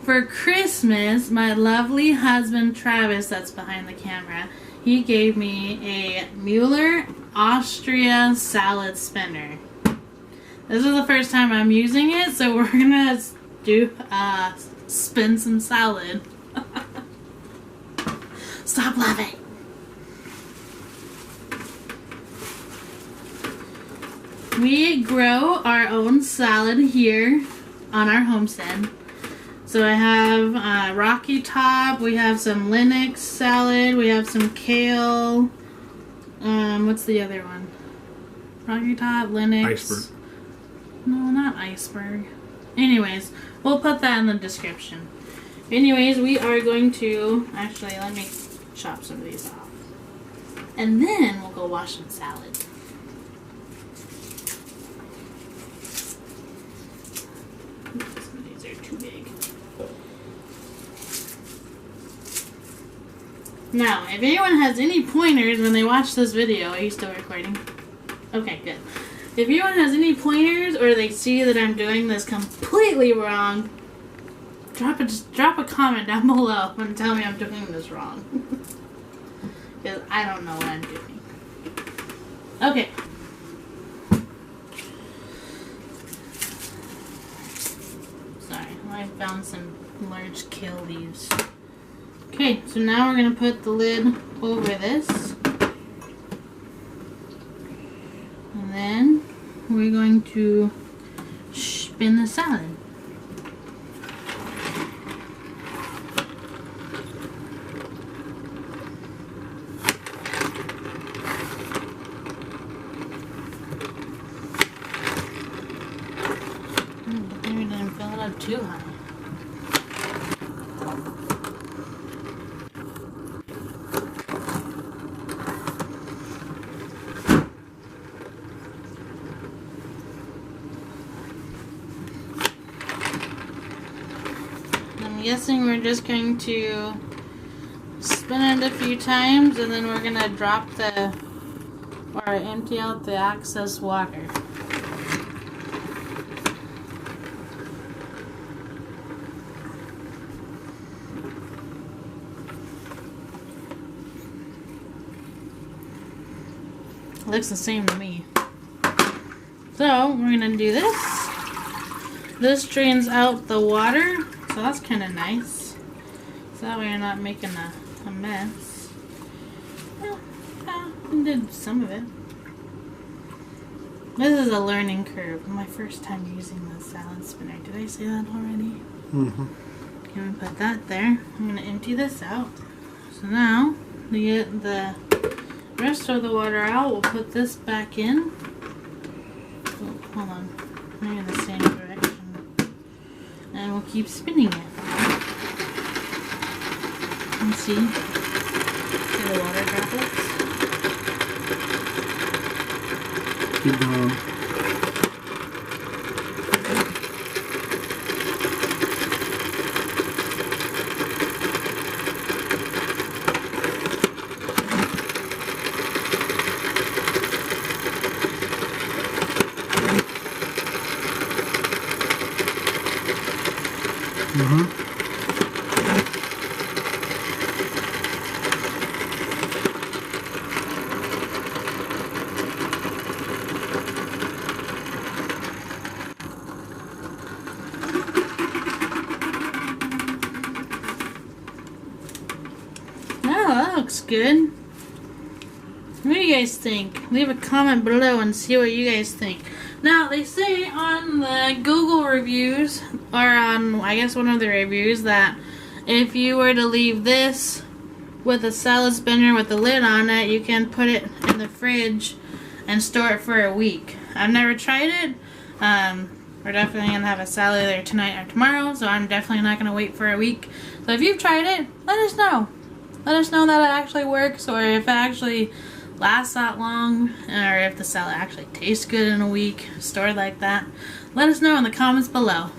For Christmas, my lovely husband Travis, that's behind the camera, he gave me a Mueller Austria Salad Spinner. This is the first time I'm using it, so we're gonna do spin some salad. Stop laughing. We grow our own salad here on our homestead. So I have Rocky Top, we have some Linux salad, we have some kale. What's the other one? Rocky Top, Linux. Iceberg. No, not iceberg. Anyways, we'll put that in the description. Anyways, we are going to... Actually, let me chop some of these off. And then we'll go wash some salad. Some of these are too big. Now, if anyone has any pointers when they watch this video... Are you still recording? Okay, good. If anyone has any pointers or they see that I'm doing this completely wrong, drop a comment down below and tell me I'm doing this wrong. Because I don't know what I'm doing. Okay. Sorry, I found some large kale leaves. Okay, so now we're going to put the lid over this. And then we're going to spin the salad. Maybe didn't fill it up too high. I'm guessing we're just going to spin it a few times and then we're going to drop or empty out the excess water. Looks the same to me. So we're going to do this. This drains out the water. So that's kind of nice. So that way you're not making a mess. Well, I did some of it. This is a learning curve. My first time using the salad spinner. Did I say that already? Mm-hmm. Okay, we put that there. I'm going to empty this out. So now, to get the rest of the water out, we'll put this back in. Oh, hold on. Maybe the same direction. And we'll keep spinning it. And see the water droplets. Keep going. Looks good. What do you guys think? Leave a comment below and see what you guys think. Now, they say on the Google reviews, or on, I guess, one of the reviews, that if you were to leave this with a salad spinner with the lid on it, you can put it in the fridge and store it for a week. I've never tried it. We're definitely going to have a salad either tonight or tomorrow, so I'm definitely not going to wait for a week. So if you've tried it, let us know. Let us know that it actually works, or if it actually lasts that long, or if the salad actually tastes good in a week stored like that. Let us know in the comments below.